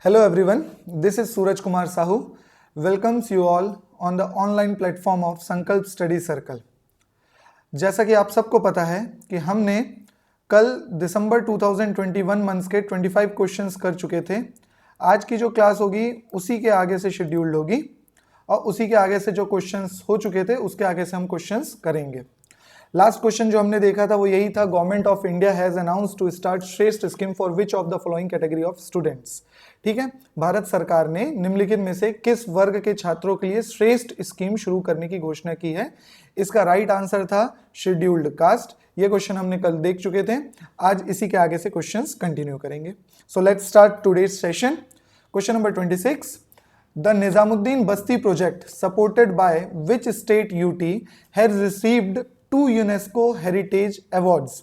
Hello everyone, this is Suraj Kumar Sahu. Welcomes you all on the online platform of Sankalp Study Circle. जैसा कि आप सबको पता है कि हमने कल दिसंबर 2021 मंथ्स के 25 क्वेश्चंस कर चुके थे। आज की जो क्लास होगी उसी के आगे से शेड्यूल्ड होगी और उसी के आगे से जो क्वेश्चंस हो चुके थे उसके आगे से हम क्वेश्चंस करेंगे। लास्ट क्वेश्चन जो हमने देखा था वो यही था, government of India has announced to start Shreshta scheme for which of the following category of students. ठीक है, भारत सरकार ने निम्नलिखित में से किस वर्ग के छात्रों के लिए श्रेष्ठ स्कीम शुरू करने की घोषणा की है। इसका राइट आंसर था शेड्यूल्ड कास्ट। ये क्वेश्चन हमने कल देख चुके थे, आज इसी के आगे से क्वेश्चंस कंटिन्यू करेंगे। So let's start today's session. Question number 26, The Nizamuddin Basti project supported by which state UT has received 2 UNESCO Heritage Awards?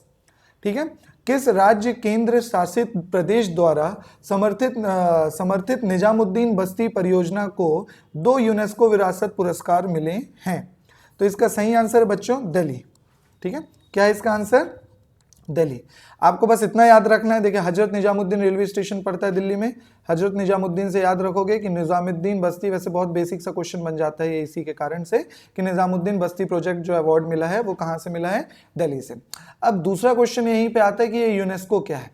ठीक है, किस राज्य केंद्र शासित प्रदेश द्वारा समर्थित निजामुद्दीन बस्ती परियोजना को 2 यूनेस्को विरासत पुरस्कार मिले हैं? तो इसका सही आंसर बच्चों दिल्ली। ठीक है, क्या है इसका आंसर? दिल्ली। आपको बस इतना याद रखना है, देखिए हजरत निजामुद्दीन रेलवे स्टेशन पड़ता है दिल्ली में। हजरत निजामुद्दीन से याद रखोगे कि निजामुद्दीन बस्ती, वैसे बहुत बेसिक सा क्वेश्चन बन जाता है ये इसी के कारण से कि निजामुद्दीन बस्ती प्रोजेक्ट जो अवार्ड मिला है वो कहाँ से मिला है? दिल्ली से। अब दूसरा क्वेश्चन यहीं पे आता है कि ये यूनेस्को क्या है,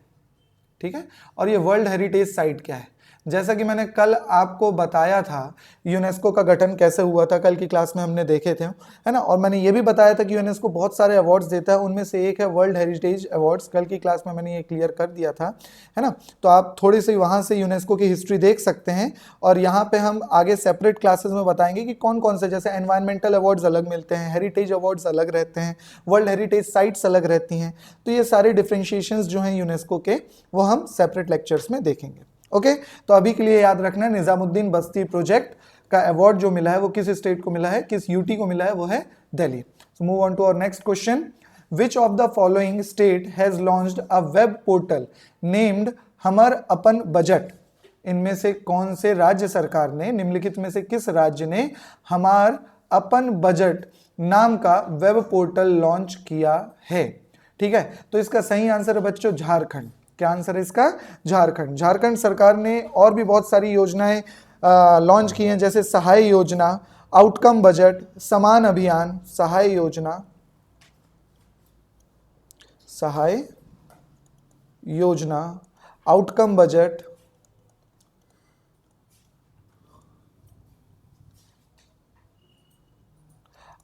ठीक है, और ये वर्ल्ड हेरिटेज साइट क्या है। जैसा कि मैंने कल आपको बताया था यूनेस्को का गठन कैसे हुआ था, कल की क्लास में हमने देखे थे, है ना। और मैंने ये भी बताया था कि यूनेस्को बहुत सारे अवार्ड्स देता है, उनमें से एक है वर्ल्ड हेरिटेज अवार्ड्स। कल की क्लास में मैंने ये क्लियर कर दिया था, है ना। तो आप थोड़ी सी वहाँ से यूनेस्को की हिस्ट्री देख सकते हैं और यहाँ पे हम आगे सेपरेट क्लासेस में बताएंगे कि कौन कौन से, जैसे एनवायरमेंटल अवार्ड्स अलग मिलते हैं, हेरिटेज अवार्ड्स अलग रहते हैं, वर्ल्ड हेरिटेज साइट्स अलग रहती हैं। तो ये सारे डिफ्रेंशिएशंस जो हैं यूनेस्को के वो हम सेपरेट लेक्चर्स में देखेंगे। ओके, तो अभी के लिए याद रखना, निजामुद्दीन बस्ती प्रोजेक्ट का अवार्ड जो मिला है वो किस स्टेट को मिला है, किस यूटी को मिला है, वो है Delhi. So move on to our next question. Which of the following state has launched a web portal named Hamar Apan budget? इनमें से कौन से राज्य सरकार ने, निम्नलिखित में से किस राज्य ने हमार अपन बजट नाम का वेब पोर्टल लॉन्च किया है? ठीक है, तो इसका सही आंसर है बच्चों झारखंड। क्या आंसर है इसका? झारखंड। झारखंड सरकार ने और भी बहुत सारी योजनाएं लॉन्च की हैं, जैसे सहाय योजना, आउटकम बजट, समान अभियान, सहाय योजना, सहाय योजना, आउटकम बजट,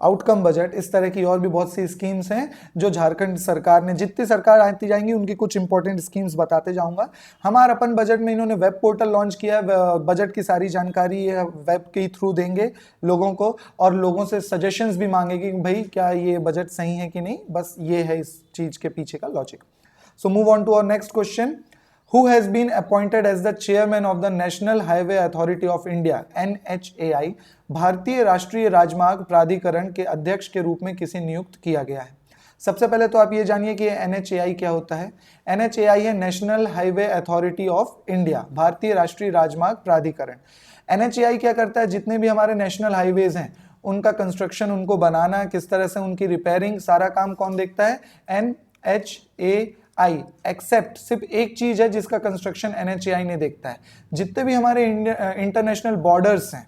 आउटकम बजट, इस तरह की और भी बहुत सी स्कीम्स हैं जो झारखंड सरकार ने, जितनी सरकार आती जाएंगी उनकी कुछ इंपॉर्टेंट स्कीम्स बताते जाऊंगा। हमारे अपन बजट में इन्होंने वेब पोर्टल लॉन्च किया है, बजट की सारी जानकारी वेब के थ्रू देंगे लोगों को और लोगों से सजेशंस भी मांगेगी कि भाई क्या ये बजट सही है कि नहीं, बस ये है इस चीज के पीछे का logic. So move on to our next question. Who has been appointed as the chairman of the National Highway Authority of India (NHAI)? भारतीय राष्ट्रीय राजमार्ग प्राधिकरण के अध्यक्ष के रूप में किसे नियुक्त किया गया है? सबसे पहले तो आप ये जानिए कि NHAI क्या होता है। NHAI है national highway authority of India, भारतीय राष्ट्रीय राजमार्ग प्राधिकरण। NHAI क्या करता है, जितने भी हमारे नेशनल हाईवेज हैं उनका कंस्ट्रक्शन, उनको बनाना, किस तरह से उनकी रिपेयरिंग, सारा काम कौन देखता है? NHAI। एक्सेप्ट सिर्फ एक चीज है जिसका कंस्ट्रक्शन NHAI ने देखता है, जितने भी हमारे इंटरनेशनल बॉर्डर्स हैं,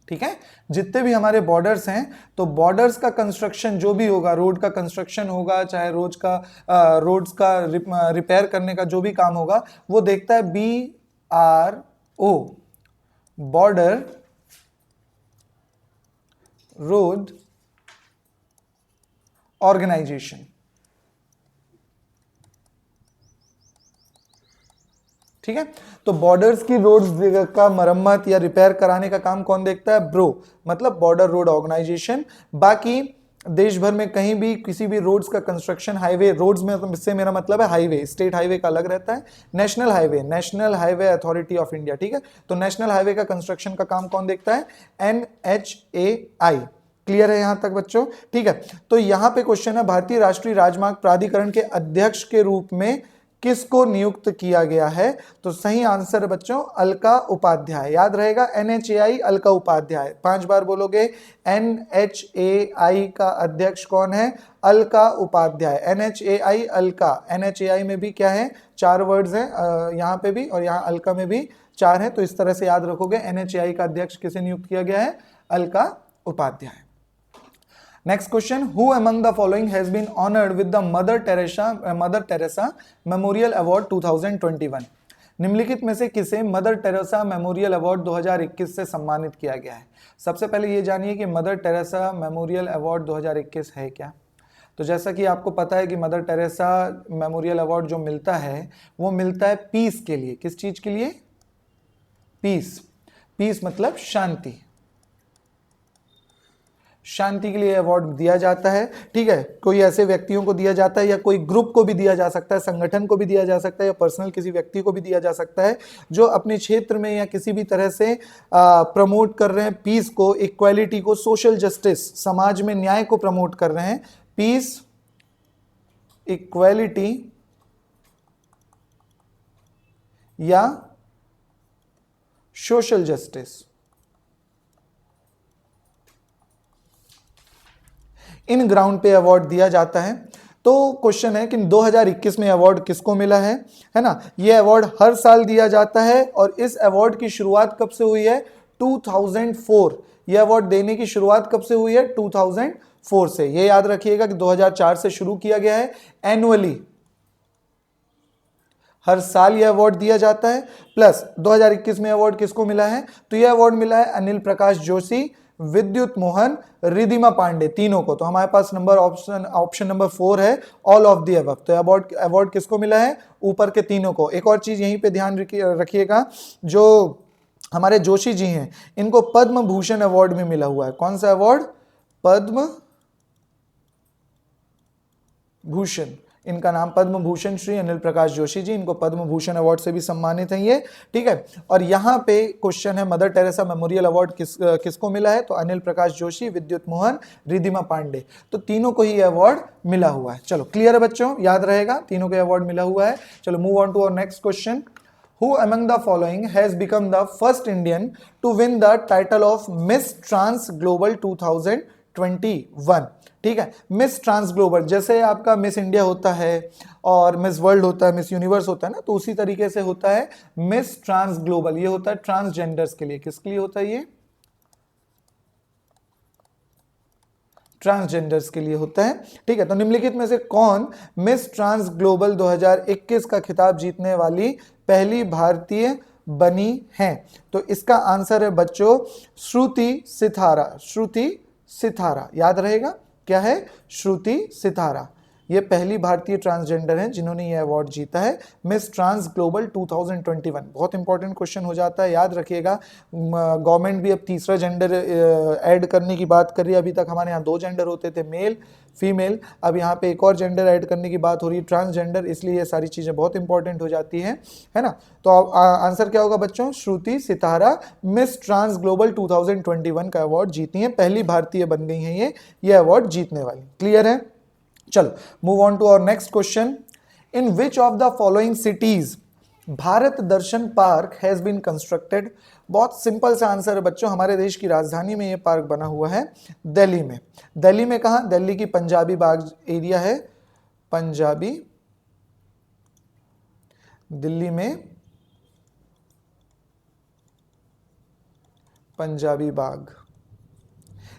ठीक है, जितने भी हमारे बॉर्डर्स हैं, तो बॉर्डर्स का कंस्ट्रक्शन जो भी होगा, रोड का कंस्ट्रक्शन होगा, चाहे रोड्स का रिपेयर करने का जो भी काम होगा, वो देखता है BRO, बॉर्डर रोड ऑर्गेनाइजेशन। ठीक है, तो बॉर्डर्स की रोड्स का मरम्मत या रिपेयर कराने का काम कौन देखता है? ब्रो, मतलब बॉर्डर रोड ऑर्गेनाइजेशन। बाकी देश भर में कहीं भी किसी भी रोड्स का कंस्ट्रक्शन, हाईवे रोड्स में से मेरा मतलब है हाईवे, स्टेट हाईवे का अलग रहता है, national highway authority of India. ठीक है, तो नेशनल हाईवे का कंस्ट्रक्शन का काम कौन देखता है? NHAI। क्लियर है यहां तक बच्चों? ठीक है, तो यहां पे क्वेश्चन है, भारतीय राष्ट्रीय राजमार्ग प्राधिकरण के अध्यक्ष के रूप में किसको नियुक्त किया गया है? तो सही आंसर है बच्चों अलका उपाध्याय। याद रहेगा NHAI अलका उपाध्याय, 5 बार बोलोगे। NHAI का अध्यक्ष कौन है? अलका उपाध्याय। NHAI अलका, NHAI में भी क्या है? 4 वर्ड्स हैं, यहाँ पे भी और यहाँ अलका में भी 4 है, तो इस तरह से याद रखोगे। NHAI का अध्यक्ष किसे नियुक्त किया गया है? Alka Upadhyay. Next question, who among the following has been honoured with the Mother Teresa memorial award 2021? निम्नलिखित में से किसे मदर टेरेसा मेमोरियल अवार्ड 2021 से सम्मानित किया गया है? सबसे पहले ये जानिए कि मदर टेरेसा मेमोरियल अवार्ड 2021 है क्या। तो जैसा कि आपको पता है कि मदर टेरेसा मेमोरियल अवार्ड जो मिलता है वो मिलता है पीस के लिए। किस चीज के लिए? पीस। पीस मतलब शांति, शांति के लिए अवार्ड दिया जाता है। ठीक है, कोई ऐसे व्यक्तियों को दिया जाता है या कोई ग्रुप को भी दिया जा सकता है, संगठन को भी दिया जा सकता है या पर्सनल किसी व्यक्ति को भी दिया जा सकता है जो अपने क्षेत्र में या किसी भी तरह से प्रमोट कर रहे हैं पीस को, इक्वालिटी को, सोशल जस्टिस, समाज में न्याय को प्रमोट कर रहे हैं। पीस, इक्वालिटी या सोशल जस्टिस, इन ग्राउंड पे अवार्ड दिया जाता है। तो क्वेश्चन है कि 2021 में अवार्ड किसको मिला है ना। ये अवार्ड हर साल दिया जाता है और इस अवार्ड की शुरुआत कब से हुई है? 2004। ये अवार्ड देने की शुरुआत कब से हुई है? 2004 से। ये याद रखिएगा कि 2004 से शुरू किया गया है। एनुअली, हर साल यह अवार्ड दिया जाता है। प्लस 2021 में अवार्ड किसको मिला है? तो यह अवार्ड मिला है अनिल प्रकाश जोशी, विद्युत मोहन, रिधिमा पांडे, तीनों को। तो हमारे पास ऑप्शन नंबर 4 है, ऑल ऑफ द अबव। तो अवार्ड किसको मिला है? ऊपर के तीनों को। एक और चीज यहीं पे ध्यान रखिएगा, जो हमारे जोशी जी हैं इनको पद्म भूषण अवार्ड भी मिला हुआ है। कौन सा अवार्ड? पद्म भूषण। इनका नाम पद्म भूषण श्री अनिल प्रकाश जोशी जी, इनको पद्म भूषण अवार्ड से भी सम्मानित हैं ये। ठीक है, और यहाँ पे क्वेश्चन है मदर टेरेसा मेमोरियल अवार्ड किसको मिला है? तो अनिल प्रकाश जोशी, विद्युत मोहन, रिधिमा पांडे, तो तीनों को ही अवार्ड मिला हुआ है। चलो क्लियर है बच्चों, याद रहेगा तीनों को अवार्ड मिला हुआ है। चलो move on to our next question. Who among the following has become the first Indian to win the title of Miss Trans Global 2021? ठीक है, मिस ट्रांस ग्लोबल, जैसे आपका मिस इंडिया होता है और मिस वर्ल्ड होता है, मिस यूनिवर्स होता है ना, तो उसी तरीके से होता है मिस ट्रांस ग्लोबल। ये होता है ट्रांसजेंडर्स के लिए। किसके लिए होता है ये? ट्रांसजेंडर्स के लिए होता है। ठीक है, तो निम्नलिखित में से कौन मिस ट्रांस ग्लोबल 2021 का खिताब जीतने वाली पहली भारतीय बनी है? तो इसका आंसर है बच्चों श्रुति सितारा। श्रुति सितारा, याद रहेगा क्या है? श्रुति सितारा। ये पहली भारतीय ट्रांसजेंडर हैं जिन्होंने ये अवार्ड जीता है, मिस ट्रांस ग्लोबल 2021। बहुत इंपॉर्टेंट क्वेश्चन हो जाता है, याद रखिएगा। गवर्नमेंट भी अब तीसरा जेंडर ऐड करने की बात कर रही है। अभी तक हमारे यहाँ 2 जेंडर होते थे, मेल फीमेल, अब यहाँ पे एक और जेंडर ऐड करने की बात हो रही है, ट्रांसजेंडर। इसलिए ये सारी चीज़ें बहुत इंपॉर्टेंट हो जाती हैं, है ना। तो आंसर क्या होगा बच्चों? श्रुति सितारा मिस ट्रांस ग्लोबल 2021 का अवार्ड जीती हैं, पहली भारतीय बन गई हैं ये अवार्ड जीतने वाली। क्लियर है? चलो move on to our next question. In which of the following cities Bharat Darshan park has been constructed? बहुत सिंपल सा आंसर है बच्चों, हमारे देश की राजधानी में ये पार्क बना हुआ है, दिल्ली में। दिल्ली में कहाँ? दिल्ली की पंजाबी बाग एरिया है, पंजाबी, दिल्ली में पंजाबी बाग,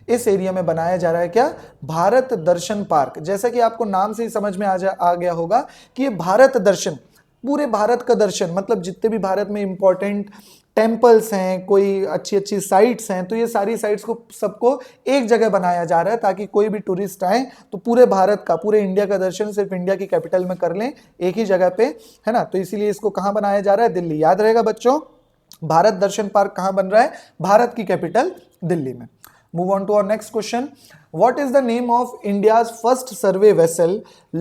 इस एरिया में बनाया जा रहा है क्या? भारत दर्शन पार्क। जैसा कि आपको नाम से ही समझ में आ गया होगा कि ये भारत दर्शन, पूरे भारत का दर्शन, मतलब जितने भी भारत में इंपॉर्टेंट टेम्पल्स हैं, कोई अच्छी अच्छी साइट्स हैं, तो ये सारी साइट्स को सबको एक जगह बनाया जा रहा है ताकि कोई भी टूरिस्ट आए तो पूरे भारत का, पूरे इंडिया का दर्शन सिर्फ इंडिया की कैपिटल में कर लें, एक ही जगह पे, है ना। तो इसीलिए इसको कहाँ बनाया जा रहा है? दिल्ली। याद रहेगा बच्चों, भारत दर्शन पार्क कहाँ बन रहा है? भारत की कैपिटल दिल्ली में। Move on to our next question. What is the name of India's first survey vessel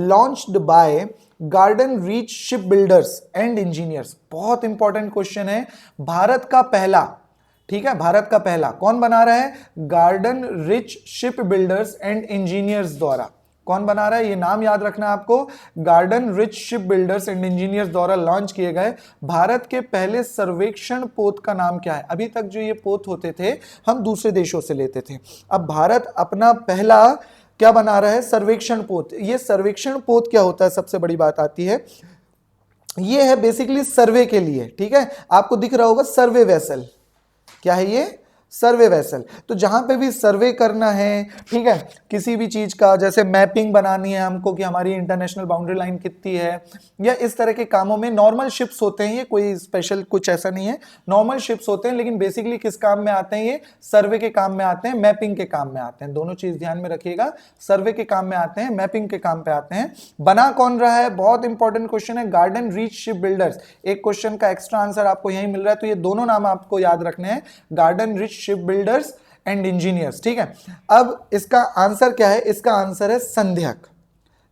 launched by Garden Reach Shipbuilders and Engineers? बहुत इंपॉर्टेंट क्वेश्चन है। भारत का पहला, ठीक है, भारत का पहला कौन बना रहा है? Garden rich ship builders and engineers द्वारा। कौन बना रहा है, ये नाम याद रखना आपको। Garden rich ship builders and engineers द्वारा लॉन्च किए गए भारत के पहले सर्वेक्षण पोत का नाम क्या है। अभी तक जो ये पोत होते थे हम दूसरे देशों से लेते थे, अब भारत अपना पहला क्या बना रहा है, सर्वेक्षण पोत। ये सर्वेक्षण पोत क्या होता है, सबसे बड़ी बात आती है, ये है बेसिकली सर्वे के लिए, ठीक है। आपको दिख रहा होगा सर्वे वेसल, क्या है ये, सर्वे वेसल। तो जहां पे भी सर्वे करना है, ठीक है, किसी भी चीज का, जैसे मैपिंग बनानी है हमको कि हमारी इंटरनेशनल बाउंड्री लाइन कितनी है, या इस तरह के कामों में नॉर्मल शिप्स होते हैं, ये कोई स्पेशल कुछ ऐसा नहीं है, नॉर्मल शिप्स होते हैं, लेकिन बेसिकली किस काम में आते हैं, ये सर्वे के काम में आते हैं, मैपिंग के काम में आते हैं। दोनों चीज ध्यान में रखिएगा, सर्वे के काम में आते हैं, मैपिंग के काम पे आते हैं। बना कौन रहा है, बहुत इंपॉर्टेंट क्वेश्चन है, गार्डन रीच शिप बिल्डर्स। एक क्वेश्चन का एक्स्ट्रा आंसर आपको यहीं मिल रहा है, तो ये दोनों नाम आपको याद रखने हैं, garden rich ship builders and engineers, ठीक है। अब इसका आंसर क्या है, इसका आंसर है संध्याक।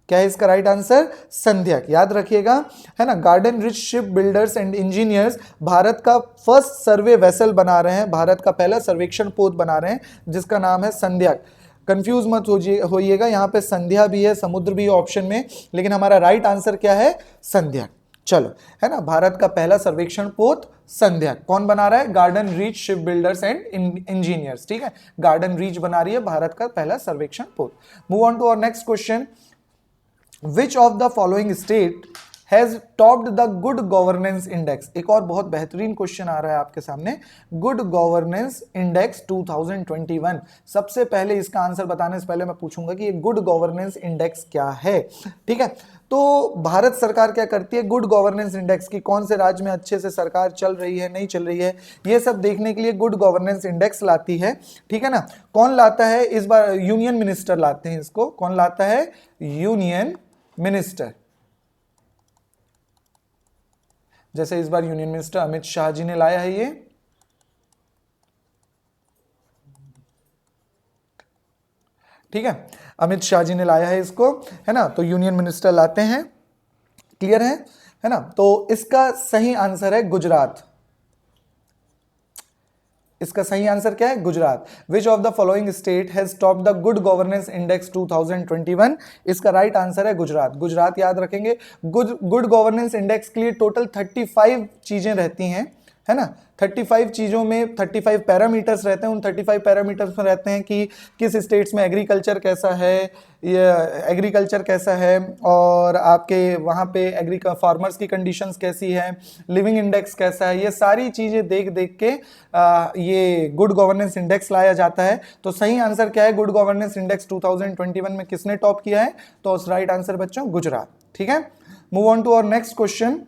क्या है इसका राइट आंसर, संध्याक, याद रखिएगा, है ना। Garden rich ship builders and engineers Bharat का फर्स्ट सर्वे वेसल बना रहे हैं, भारत का पहला सर्वेक्षण पोत बना रहे हैं, जिसका नाम है संध्याक। कंफ्यूज मत होइएगा, यहाँ पे संध्या भी है, समुद्र भी है ऑप्शन में, लेकिन हमारा राइट आंसर क्या है, संध्याक। चलो, है ना, भारत का पहला सर्वेक्षण पोत संध्याक। कौन बना रहा है, garden reach ship builders and engineers, ठीक है। गार्डन रीच बना रही है भारत का पहला सर्वेक्षण पोत। Move on to our next question. Which of the following state has topped the good governance index. एक और बहुत बेहतरीन क्वेश्चन आ रहा है आपके सामने, गुड गवर्नेंस इंडेक्स 2021। सबसे पहले इसका आंसर बताने से पहले मैं पूछूंगा कि ये गुड गवर्नेंस इंडेक्स क्या है, ठीक है। तो भारत सरकार क्या करती है, गुड गवर्नेंस इंडेक्स की, कौन से राज्य में अच्छे से सरकार चल रही है, नहीं चल रही है, ये सब देखने के लिए गुड गवर्नेंस इंडेक्स लाती है, ठीक है ना। कौन लाता है, इस बार यूनियन मिनिस्टर लाते हैं इसको। कौन लाता है, यूनियन मिनिस्टर। जैसे इस बार यूनियन मिनिस्टर अमित शाह जी ने लाया है ये, ठीक है, अमित शाह जी ने लाया है इसको, है ना। तो यूनियन मिनिस्टर लाते हैं, क्लियर है ना। तो इसका सही आंसर है गुजरात। इसका सही आंसर क्या है, गुजरात। विच of the following state has top the good governance index 2021। इसका राइट आंसर है गुजरात। गुजरात याद रखेंगे। गुड गवर्नेंस इंडेक्स के लिए टोटल 35 चीजें रहती हैं, है ना। 35 चीजों में 35 पैरामीटर्स रहते हैं। उन 35 पैरामीटर्स में रहते हैं कि किस स्टेट्स में एग्रीकल्चर कैसा है, एग्रीकल्चर कैसा है, और आपके वहाँ पे फार्मर्स की कंडीशंस कैसी है, लिविंग इंडेक्स कैसा है, ये सारी चीज़ें देख देख के ये गुड गवर्नेंस इंडेक्स लाया जाता है। तो सही आंसर क्या है, गुड गवर्नेंस इंडेक्स 2021 में किसने टॉप किया है, तो राइट आंसर बच्चों गुजरात, ठीक है। Move on to our next question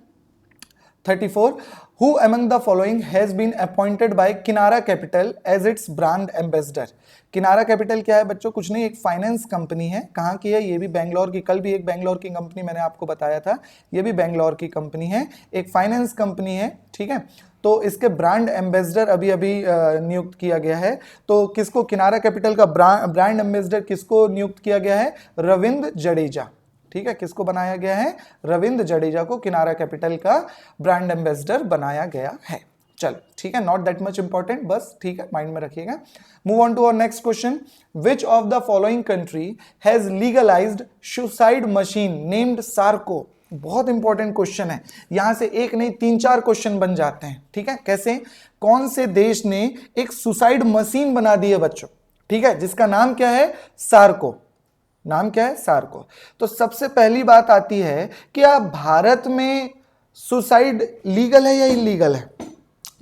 34. Who among the following has been appointed by Kinara Capital as its brand ambassador? किनारा कैपिटल क्या है बच्चों, कुछ नहीं, एक फाइनेंस कंपनी है। कहाँ की है, ये भी बैंगलोर की। कल भी एक बैंगलोर की कंपनी मैंने आपको बताया था, ये भी बैंगलोर की कंपनी है, एक फाइनेंस कंपनी है, ठीक है। तो इसके ब्रांड एम्बेसडर अभी अभी नियुक्त किया गया है। तो किसको, किनारा कैपिटल का ब्रांड एम्बेसडर किसको नियुक्त किया गया है, रविंद्र जडेजा, ठीक है। किसको बनाया गया है, रविंद्र जडेजा को किनारा कैपिटल का ब्रांड एम्बेसडर बनाया गया है। चलो ठीक है, नॉट दैट मच इंपॉर्टेंट, बस ठीक है, माइंड में रखिएगा। Move on to our next question. Which of the following country has legalised suicide machine named Sarco. बहुत इंपॉर्टेंट क्वेश्चन है, यहां से एक नहीं 3-4 क्वेश्चन बन जाते हैं, ठीक है। कैसे, कौन से देश ने एक सुसाइड मशीन बना दी है बच्चों, ठीक है, जिसका नाम क्या है, सार्को। नाम क्या है, सार्को। तो सबसे पहली बात आती है कि आप भारत में सुसाइड लीगल है या इलीगल है,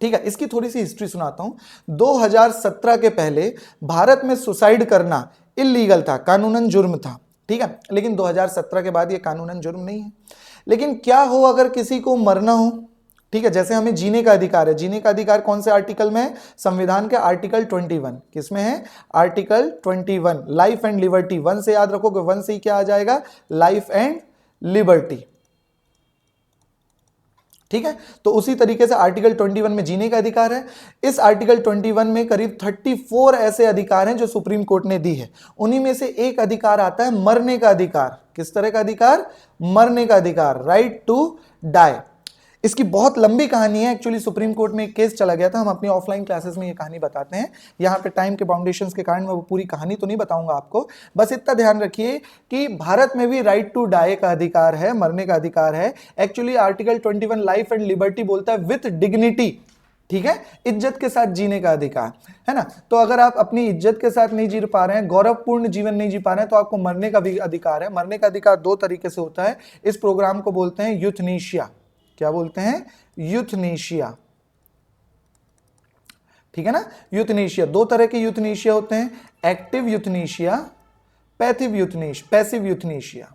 ठीक है। इसकी थोड़ी सी हिस्ट्री सुनाता हूं। 2017 के पहले भारत में सुसाइड करना इलीगल था, कानूनन जुर्म था, ठीक है। लेकिन 2017 के बाद यह कानूनन जुर्म नहीं है। लेकिन क्या हो अगर किसी को मरना हो, ठीक है, जैसे हमें जीने का अधिकार है। जीने का अधिकार कौन से आर्टिकल में है, संविधान के आर्टिकल 21। किसमें है, आर्टिकल 21, लाइफ एंड लिबर्टी। 1 से याद रखोगे, 1 से ही क्या आ जाएगा, लाइफ एंड लिबर्टी, ठीक है। तो उसी तरीके से आर्टिकल 21 में जीने का अधिकार है। इस आर्टिकल 21 में करीब 34 ऐसे अधिकार हैं जो सुप्रीम कोर्ट ने दी है। उन्हीं में से एक अधिकार आता है मरने का अधिकार। किस तरह का अधिकार, मरने का अधिकार, राइट टू डाई। इसकी बहुत लंबी कहानी है, एक्चुअली सुप्रीम कोर्ट में एक केस चला गया था, हम अपनी ऑफलाइन क्लासेस में ये कहानी बताते हैं, यहाँ पे टाइम के बाउंडेशंस के कारण मैं वो पूरी कहानी तो नहीं बताऊंगा आपको, बस इतना ध्यान रखिए कि भारत में भी राइट टू डाई का अधिकार है, मरने का अधिकार है। Actually article 21 life and liberty बोलता है विथ डिग्निटी, ठीक है, इज्जत के साथ जीने का अधिकार है ना। तो अगर आप अपनी इज्जत के साथ नहीं जी पा रहे हैं, गौरवपूर्ण जीवन नहीं जी पा रहे हैं, तो आपको मरने का भी अधिकार है। मरने का अधिकार दो तरीके से होता है, इस प्रोग्राम को बोलते हैं यूथनीशिया। क्या बोलते हैं? यूथनीशिया, ठीक है ना। यूथनीशिया, दो तरह के यूथनीशिया होते हैं, एक्टिव यूथनीशिया, पैसिव यूथनीशिया,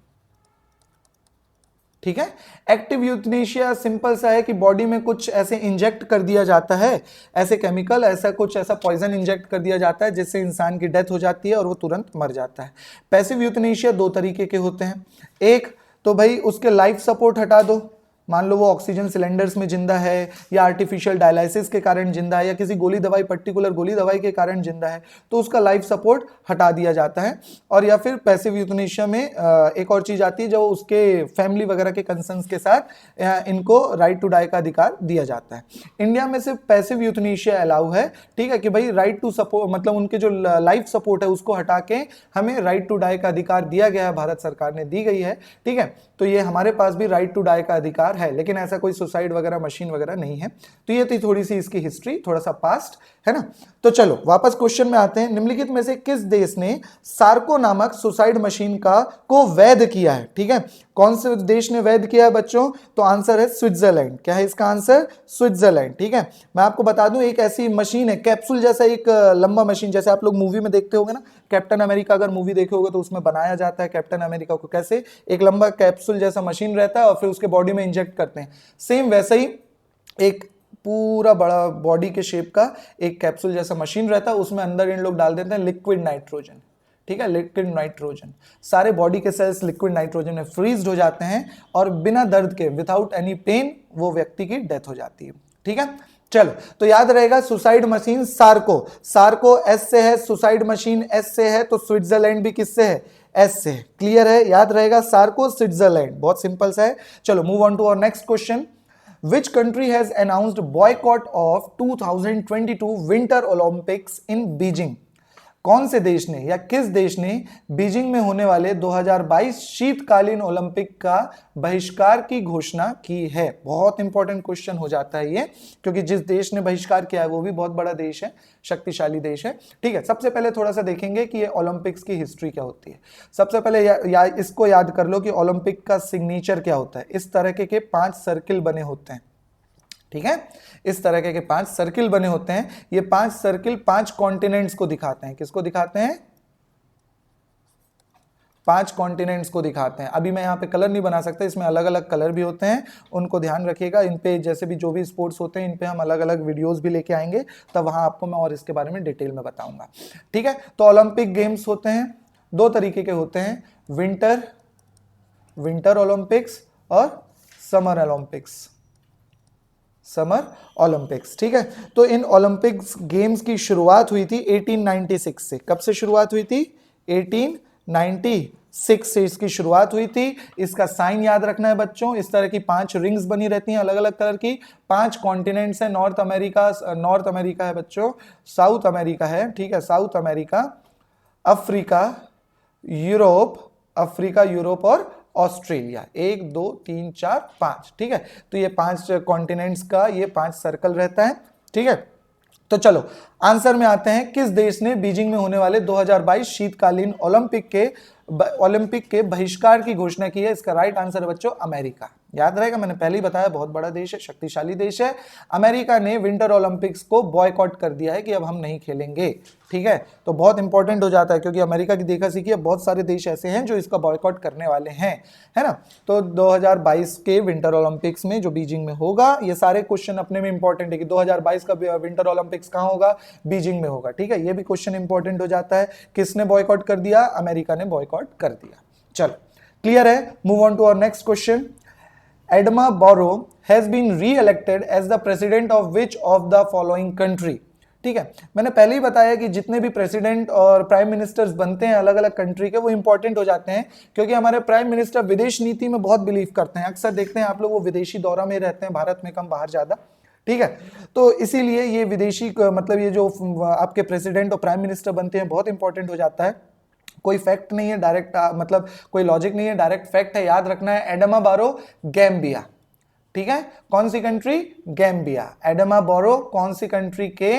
ठीक है। एक्टिव यूथनीशिया सिंपल सा है कि बॉडी में कुछ ऐसे इंजेक्ट कर दिया जाता है, ऐसे केमिकल, ऐसा पॉइजन इंजेक्ट कर दिया जाता है जिससे इंसान की डेथ हो जाती है और वो तुरंत मर जाता है। पैसिव यूथनीशिया दो तरीके के होते हैं, एक तो भाई उसके लाइफ सपोर्ट हटा दो, मान लो वो ऑक्सीजन सिलेंडर्स में जिंदा है या आर्टिफिशियल डायलिसिस के कारण जिंदा है या किसी गोली दवाई, पर्टिकुलर गोली दवाई के कारण जिंदा है, तो उसका लाइफ सपोर्ट हटा दिया जाता है। और या फिर पैसिव यूथनेशिया में एक और चीज आती है, जो उसके फैमिली वगैरह के कंसर्न्स के साथ इनको राइट टू डाई का अधिकार दिया जाता है। इंडिया में सिर्फ पैसिव यूथनेशिया अलाउ है, ठीक है, कि भाई राइट टू सपोर्ट मतलब उनके जो लाइफ सपोर्ट है उसको हटा के हमें राइट टू डाई का अधिकार दिया गया है, भारत सरकार ने दी गई है, ठीक है। तो ये हमारे पास भी राइट टू डाई का अधिकार है, लेकिन ऐसा कोई सुसाइड वगैरह मशीन वगैरह नहीं है। तो ये थी थोड़ी सी इसकी हिस्ट्री, थोड़ा सा पास्ट है ना। तो चलो वापस क्वेश्चन में आते हैं, निम्नलिखित में से किस देश ने सार्को नामक सुसाइड मशीन को वैध किया है? ठीक है, कौन से देश ने वैध किया है बच्चों? तो आंसर है स्विट्जरलैंड। क्या है इसका आंसर? स्विट्जरलैंड, ठीक है। मैं आपको बता दूं, एक ऐसी मशीन है, कैप्सूल जैसा एक लंबा मशीन, जैसे आप लोग मूवी में देखते होंगे ना, कैप्टन अमेरिका अगर मूवी देखे होगे तो उसमें बनाया जाता है कैप्टन अमेरिका को, कैसे एक लंबा कैप्सूल जैसा मशीन रहता है और फिर उसके बॉडी में इंजेक्ट करते हैं, सेम वैसे ही एक पूरा बड़ा बॉडी के शेप का एक कैप्सूल जैसा मशीन रहता है, उसमें अंदर इन लोग डाल देते हैं लिक्विड नाइट्रोजन, ठीक है, लिक्विड नाइट्रोजन। सारे बॉडी के सेल्स लिक्विड नाइट्रोजन में फ्रीज हो जाते हैं और बिना दर्द के, विदाउट एनी पेन, वो व्यक्ति की डेथ हो जाती है, ठीक है। चलो, तो याद रहेगा सुसाइड मशीन सार्को एस से है, सुसाइड मशीन एस से है, तो स्विट्जरलैंड भी किससे है? एस से। क्लियर है, याद रहेगा, सार्को स्विट्जरलैंड, बहुत सिंपल सा है। चलो move on to our next question. Which country has announced boycott of 2022 Winter Olympics in Beijing? कौन से देश ने या किस देश ने बीजिंग में होने वाले 2022 शीतकालीन ओलंपिक का बहिष्कार की घोषणा की है? बहुत इंपॉर्टेंट क्वेश्चन हो जाता है ये, क्योंकि जिस देश ने बहिष्कार किया है वो भी बहुत बड़ा देश है, शक्तिशाली देश है, ठीक है। सबसे पहले थोड़ा सा देखेंगे कि ये ओलंपिक्स की हिस्ट्री क्या होती है। सबसे पहले इसको याद कर लो कि ओलंपिक का सिग्नेचर क्या होता है। इस तरह के 5 सर्किल बने होते हैं, ठीक है, इस तरह के 5 सर्किल बने होते हैं। ये 5 सर्किल 5 कॉन्टिनेंट्स को दिखाते हैं। किसको दिखाते हैं? 5 कॉन्टिनेंट्स को दिखाते हैं। अभी मैं यहाँ पे कलर नहीं बना सकता, इसमें अलग अलग कलर भी होते हैं, उनको ध्यान रखिएगा। इन पे जैसे भी जो भी स्पोर्ट्स होते हैं इन पे हम अलग अलग वीडियोस भी लेके आएंगे, तब वहां आपको मैं और इसके बारे में डिटेल में बताऊंगा, ठीक है। तो ओलंपिक गेम्स होते हैं, 2 तरीके के होते हैं, विंटर ओलंपिक्स और समर ओलंपिक्स, ठीक है। तो इन ओलंपिक्स गेम्स की शुरुआत हुई थी 1896 से। कब से शुरुआत हुई थी? 1896 से इसकी शुरुआत हुई थी। इसका साइन याद रखना है बच्चों, इस तरह की 5 रिंग्स बनी रहती हैं अलग अलग कलर की। 5 कॉन्टिनेंट्स है, नॉर्थ अमेरिका है बच्चों, साउथ अमेरिका है, ठीक है, साउथ अमेरिका, अफ्रीका, यूरोप और ऑस्ट्रेलिया। 1 2 3 4 5, ठीक है। तो ये 5 कॉन्टिनेंट्स का ये 5 सर्कल रहता है, ठीक है। तो चलो आंसर में आते हैं, किस देश ने बीजिंग में होने वाले 2022 शीतकालीन ओलंपिक के बहिष्कार की घोषणा की है? इसका राइट आंसर है बच्चों अमेरिका। याद रहेगा, मैंने पहले ही बताया, बहुत बड़ा देश है, शक्तिशाली देश है। अमेरिका ने विंटर ओलंपिक्स को बॉयकॉट कर दिया है कि अब हम नहीं खेलेंगे, ठीक है। तो बहुत इंपॉर्टेंट हो जाता है, क्योंकि अमेरिका की देखा सीखी, बहुत सारे देश ऐसे हैं जो इसका बॉयकॉट करने वाले हैं, है ना। तो 2022 के विंटर ओलंपिक्स में जो बीजिंग में होगा, ये सारे क्वेश्चन अपने में इंपॉर्टेंट है कि 2022 का विंटर ओलंपिक्स कहाँ होगा? बीजिंग में होगा, ठीक है। ये भी क्वेश्चन इंपॉर्टेंट हो जाता है, किसने बॉयकॉट कर दिया? अमेरिका ने बॉयकॉट कर दिया। चलो क्लियर है, move on to our next question. Adama Barrow has been re-elected as the president of which of the following country? ठीक है, मैंने पहले ही बताया कि जितने भी प्रेसिडेंट और प्राइम मिनिस्टर्स बनते हैं अलग अलग कंट्री के, वो इंपॉर्टेंट हो जाते हैं क्योंकि हमारे प्राइम मिनिस्टर विदेश नीति में बहुत बिलीव करते हैं। अक्सर देखते हैं आप लोग, वो विदेशी दौरा में रहते हैं, भारत में कम, बाहर ज्यादा। ठीक है, तो इसीलिए ये विदेशी मतलब ये जो आपके प्रेसिडेंट और प्राइम मिनिस्टर बनते हैं बहुत इंपॉर्टेंट हो जाता है। कोई फैक्ट नहीं है डायरेक्ट, मतलब कोई लॉजिक नहीं है, डायरेक्ट फैक्ट है, याद रखना है। एडमा बारो गैम्बिया, ठीक है, कौन सी कंट्री? गैम्बिया। एडमा बारो कौन सी कंट्री के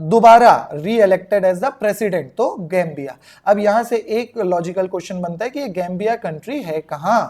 दोबारा re elected as the president? तो गैम्बिया। अब यहां से एक लॉजिकल क्वेश्चन बनता है कि ये गैम्बिया कंट्री है कहां?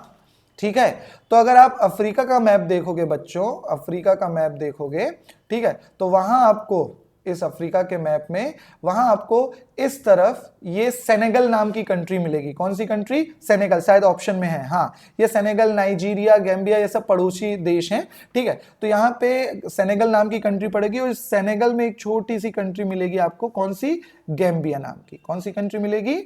ठीक है, तो अगर आप अफ्रीका का मैप देखोगे बच्चों, अफ्रीका का मैप देखोगे, ठीक है, तो वहां आपको इस अफ्रीका के मैप में वहां आपको इस तरफ ये सेनेगल नाम की कंट्री मिलेगी। कौन सी कंट्री? सेनेगल, शायद ऑप्शन में है। हाँ, ये सेनेगल, नाइजीरिया, गैम्बिया, ये सब पड़ोसी देश हैं। ठीक है, तो यहां पे सेनेगल नाम की कंट्री पड़ेगी और सेनेगल में एक छोटी सी कंट्री मिलेगी आपको। कौन सी? गैम्बिया नाम की। कौन सी कंट्री मिलेगी?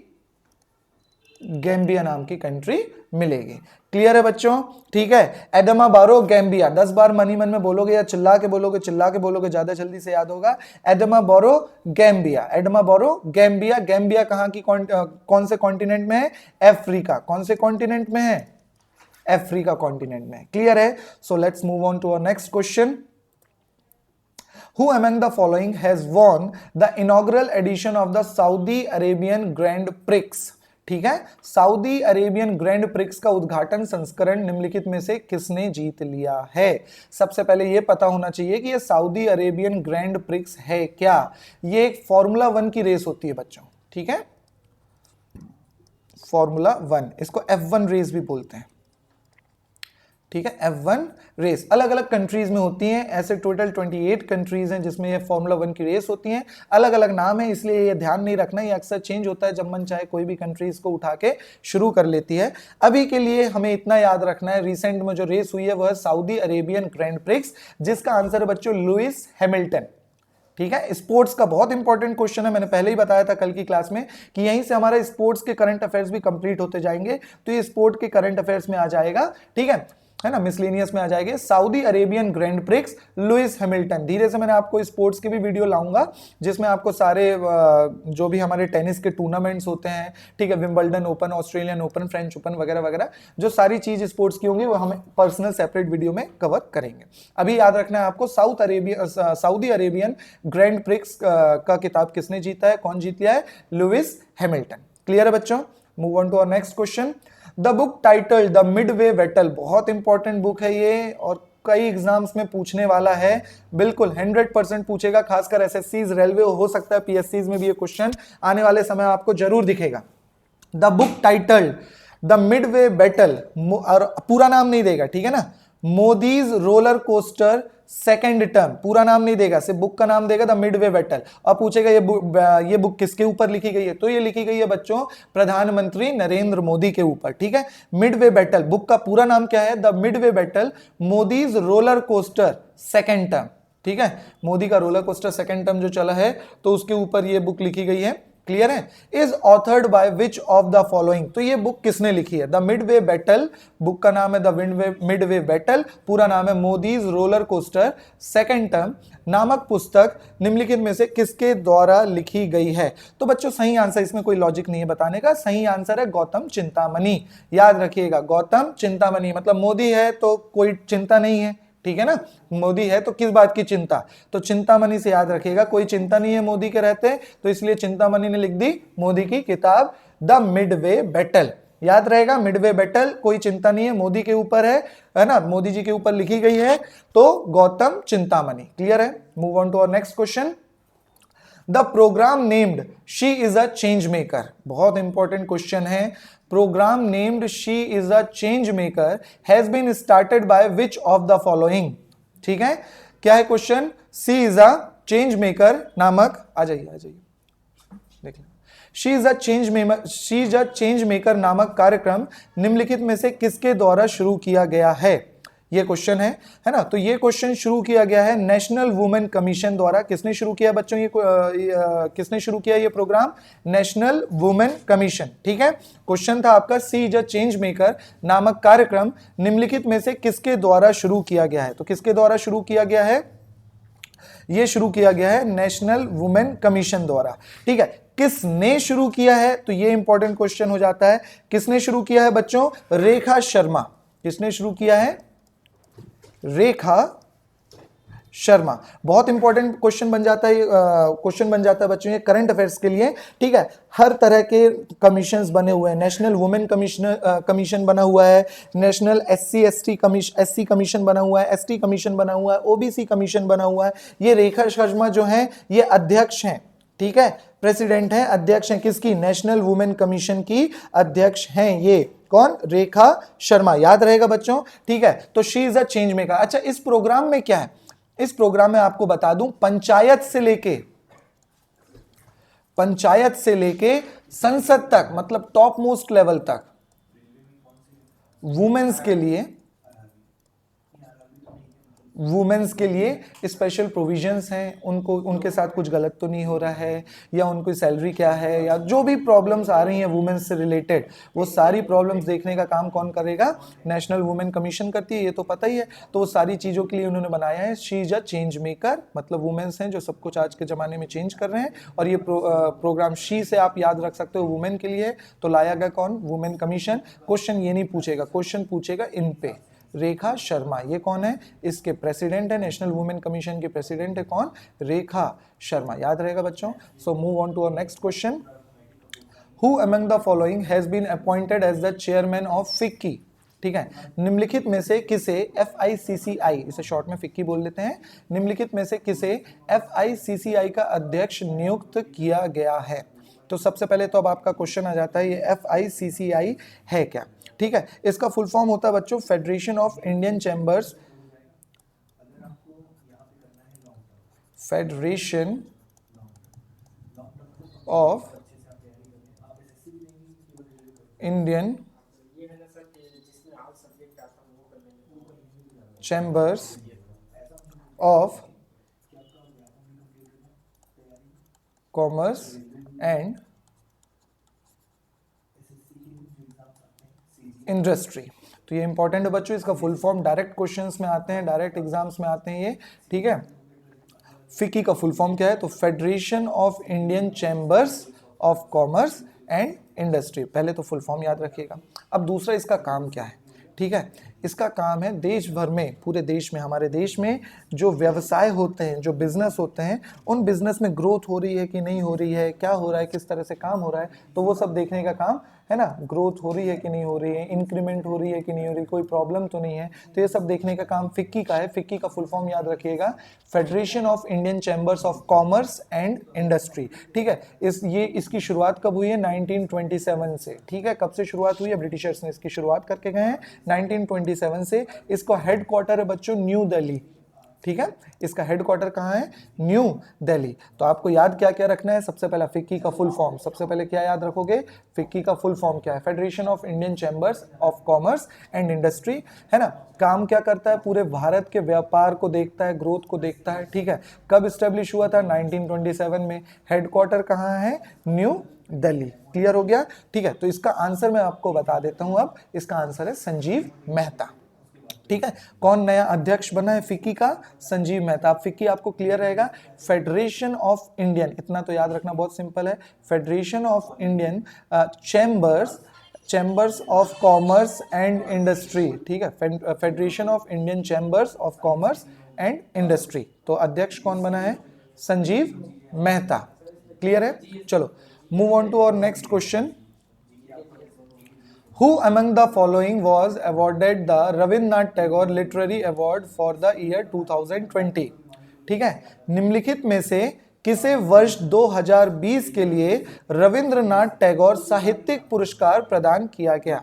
गैम्बिया नाम की कंट्री मिलेगी। क्लियर है बच्चों? ठीक है, एडमा बारो गैम्बिया 10 बार मनी मन में बोलोगे या चिल्ला के बोलोगे, चिल्ला के बोलोगे ज्यादा जल्दी से याद होगा। एडमा बारो गैम्बिया, एडमा बारो गैम्बिया। गैम्बिया कहां की, कौन से कॉन्टिनेंट में है? अफ्रीका। कौन से कॉन्टिनेंट में है? अफ्रीका कॉन्टिनेंट में। क्लियर है? So let's move on to our next question. Who among the following has won the inaugural edition of the Saudi Arabian Grand Prix? ठीक है, सऊदी अरेबियन ग्रैंड प्रिक्स का उद्घाटन संस्करण निम्नलिखित में से किसने जीत लिया है? सबसे पहले यह पता होना चाहिए कि यह सऊदी अरेबियन ग्रैंड प्रिक्स है क्या? यह एक फॉर्मूला 1 की रेस होती है बच्चों। ठीक है, फॉर्मूला 1, इसको F1 रेस भी बोलते हैं। ठीक है, F1 रेस अलग अलग कंट्रीज में होती हैं। ऐसे टोटल 28 कंट्रीज हैं जिसमें ये फॉर्मूला 1 की रेस होती हैं। अलग अलग नाम है, इसलिए ये ध्यान नहीं रखना, ये अक्सर चेंज होता है, जब मन चाहे कोई भी कंट्री इसको उठा के शुरू कर लेती है। अभी के लिए हमें इतना याद रखना है, रिसेंट में जो रेस हुई है वह सऊदी अरेबियन ग्रैंड प्रिक्स, जिसका आंसर है बच्चों लुइस हैमिल्टन। ठीक है, स्पोर्ट्स का बहुत इंपॉर्टेंट क्वेश्चन है, मैंने पहले ही बताया था कल की क्लास में कि यहीं से हमारे स्पोर्ट्स के करंट अफेयर्स भी कंप्लीट होते जाएंगे, तो ये स्पोर्ट के करंट अफेयर्स में आ जाएगा। ठीक है ना, मिसलेनियस में आ जाएंगे। Saudi Arabian grand prix, Lewis Hamilton. धीरे से मैंने आपको स्पोर्ट्स के भी वीडियो लाऊंगा जिसमें आपको सारे जो भी हमारे टेनिस के टूर्नामेंट्स होते हैं, ठीक है, Wimbledon open, Australian open, French open वगैरह वगैरह, जो सारी चीज स्पोर्ट्स की होंगी वो हम पर्सनल सेपरेट वीडियो में कवर करेंगे। अभी याद रखना है आपको, सऊदी अरेबियन ग्रैंड प्रिक्स का किताब किसने जीता है, कौन जीत लिया है? Lewis Hamilton. क्लियर है बच्चों? Move on to our next question. The book title the midway battle, बहुत इंपॉर्टेंट बुक है ये और कई एग्जाम्स में पूछने वाला है, बिल्कुल 100% पूछेगा, खासकर एसएससीज, रेलवे, हो सकता है पीएससीज में भी ये क्वेश्चन आने वाले समय आपको जरूर दिखेगा। The book title the midway battle, और पूरा नाम नहीं देगा, ठीक है ना, Modi's roller coaster second term, पूरा नाम नहीं देगा, सिर्फ बुक का नाम देगा, द मिडवे बैटल, और पूछेगा ये बुक किसके ऊपर लिखी गई है? तो ये लिखी गई है बच्चों प्रधानमंत्री नरेंद्र मोदी के ऊपर। ठीक है, मिडवे बैटल, बुक का पूरा नाम क्या है? The midway battle Modi's roller coaster second term. ठीक है, मोदी का रोलर कोस्टर सेकेंड टर्म जो चला है तो उसके ऊपर ये बुक लिखी गई है। क्लियर है? Is authored bye which of the following, तो ये बुक किसने लिखी है? द मिडवे बैटल, बुक का नाम है द मिडवे बैटल, पूरा नाम है Modi's roller coaster second term नामक पुस्तक निम्नलिखित में से किसके द्वारा लिखी गई है? तो बच्चों सही आंसर, इसमें कोई लॉजिक नहीं है बताने का, सही आंसर है गौतम चिंतामणि। याद रखिएगा, गौतम चिंतामणि, मतलब मोदी है तो कोई चिंता नहीं है, ठीक है ना, मोदी है तो किस बात की चिंता? तो चिंतामणि से याद रखिएगा, कोई चिंता नहीं है मोदी के रहते, तो इसलिए चिंतामणि ने लिख दी मोदी की किताब द मिडवे बैटल। याद रहेगा, मिडवे बैटल, कोई चिंता नहीं है, मोदी के ऊपर है ना, मोदी जी के ऊपर लिखी गई है, तो गौतम चिंतामणि। क्लियर है? Move on to our next question. The program named she is a change maker, बहुत इंपॉर्टेंट क्वेश्चन है। Program named she is a change maker has been started by which of the following. ठीक है, क्या है question? She is a change maker नामक, आ जाइए देख लो, she is a change maker नामक कार्यक्रम निम्नलिखित में से किसके द्वारा शुरू किया गया है? ये क्वेश्चन है ना, तो ये क्वेश्चन शुरू किया गया है नेशनल वुमेन कमीशन द्वारा। किसने शुरू किया बच्चों किसने शुरू किया ये प्रोग्राम? National women commission. ठीक है, क्वेश्चन था आपका, सी इज अ चेंज मेकर नामक कार्यक्रम निम्नलिखित में से किसके द्वारा शुरू किया गया है? तो किसके द्वारा शुरू किया गया है? ये शुरू किया गया है नेशनल वुमेन कमीशन द्वारा। ठीक है, किसने शुरू किया है, तो ये इंपॉर्टेंट क्वेश्चन हो जाता है। किसने शुरू किया है बच्चों? रेखा शर्मा। किसने शुरू किया है? रेखा शर्मा। बहुत इंपॉर्टेंट क्वेश्चन बन जाता है, क्वेश्चन बन जाता है बच्चों ये करंट अफेयर्स के लिए। ठीक है, हर तरह के कमीशंस बने हुए हैं। नेशनल वुमेन कमीशन बना हुआ है, नेशनल एससी कमीशन बना हुआ है, एसटी कमीशन बना हुआ है, ओबीसी कमीशन बना हुआ है। ये रेखा शर्मा जो है ये अध्यक्ष हैं। ठीक है, प्रेसिडेंट हैं, अध्यक्ष हैं किसकी? नेशनल वुमेन कमीशन की अध्यक्ष हैं ये। कौन? रेखा शर्मा। याद रहेगा बच्चों। ठीक है, तो she is a change maker. अच्छा, इस प्रोग्राम में क्या है? इस प्रोग्राम में आपको बता दूं, पंचायत से लेके संसद तक, मतलब टॉप मोस्ट लेवल तक वुमेन्स के लिए स्पेशल प्रोविजंस हैं। उनको, उनके साथ कुछ गलत तो नहीं हो रहा है, या उनको सैलरी क्या है, या जो भी प्रॉब्लम्स आ रही हैं वुमेन्स से रिलेटेड, वो सारी प्रॉब्लम्स देखने का काम कौन करेगा? नेशनल वुमेन कमीशन करती है, ये तो पता ही है। तो वो सारी चीज़ों के लिए उन्होंने बनाया है। She is a change maker, मतलब वुमेन्स हैं जो सब कुछ आज के ज़माने में चेंज कर रहे हैं। और ये प्रोग्राम शी से आप याद रख सकते हो, वुमेन के लिए। तो लाया गया कौन? Women commission. क्वेश्चन ये नहीं पूछेगा, क्वेश्चन पूछेगा इन पे। रेखा शर्मा ये कौन है? इसके प्रेसिडेंट है, नेशनल वुमेन कमीशन के प्रेसिडेंट है कौन? रेखा शर्मा। याद रहेगा बच्चों। So move on to our next question. Who among the following has been appointed as the chairman of FICCI? ठीक है, निम्नलिखित में से किसे FICCI, इसे शॉर्ट में फिक्की बोल लेते हैं, निम्नलिखित में से किसे FICCI का अध्यक्ष नियुक्त किया गया है? तो सबसे पहले तो अब आपका क्वेश्चन आ जाता है, ये FICCI है क्या? ठीक है, इसका फुल फॉर्म होता है बच्चों federation of Indian chambers, federation of Indian chambers of commerce and industry. तो ये इंपॉर्टेंट है बच्चों, इसका फुल फॉर्म डायरेक्ट क्वेश्चंस में आते हैं, डायरेक्ट एग्जाम्स में आते हैं ये। ठीक है, फिक्की का फुल फॉर्म क्या है? तो federation of Indian chambers of commerce and industry. पहले तो फुल फॉर्म याद रखिएगा। अब दूसरा, इसका काम क्या है? ठीक है, इसका काम है देश भर में, पूरे देश में, हमारे देश में जो व्यवसाय होते हैं, जो बिजनेस होते हैं, उन बिजनेस में ग्रोथ हो रही है कि नहीं हो रही है, क्या हो रहा है, किस तरह से काम हो रहा है, तो वो सब देखने का काम है ना। ग्रोथ हो रही है कि नहीं हो रही है, इंक्रीमेंट हो रही है कि नहीं हो रही, कोई प्रॉब्लम तो नहीं है, तो ये सब देखने का काम फिक्की का है। फिक्की का फुल फॉर्म याद रखिएगा, federation of Indian chambers of commerce and industry. ठीक है, इसकी शुरुआत कब हुई है? 1927 से। ठीक है, कब से शुरुआत हुई है? ब्रिटिशर्स ने इसकी शुरुआत करके गए हैं 1927 से। इसका हेडक्वार्टर है बच्चों न्यू दिल्ली। ठीक है, इसका हेडक्वार्टर कहाँ है? न्यू दिल्ली। तो आपको याद क्या क्या रखना है? सबसे पहला फिक्की का फुल फॉर्म, सबसे पहले क्या याद रखोगे? फिक्की का फुल फॉर्म क्या है? Federation of Indian chambers of commerce and industry, है ना। काम क्या करता है? पूरे भारत के व्यापार को देखता है, ग्रोथ को देखता है। ठीक है, कब स्टेब्लिश हुआ था? 1927 में। हेडक्वार्टर कहाँ है? न्यू दिल्ली। क्लियर हो गया? ठीक है, तो इसका आंसर मैं आपको बता देता हूं। अब इसका आंसर है संजीव मेहता। ठीक है, कौन नया अध्यक्ष बना है फिक्की का? संजीव मेहता। फिक्की आपको क्लियर रहेगा, फेडरेशन ऑफ इंडियन, इतना तो याद रखना बहुत सिंपल है, federation of Indian chambers of commerce and industry. ठीक है, federation of Indian chambers of commerce and industry. तो अध्यक्ष कौन बना है? संजीव मेहता। क्लियर है? चलो move on to our next question. Who among the following was awarded the Rabindranath Tagore Literary Award for the year 2020? ठीक है, निम्नलिखित में से किसे वर्ष 2020 के लिए रविंद्रनाथ टैगोर साहित्यिक पुरस्कार प्रदान किया गया?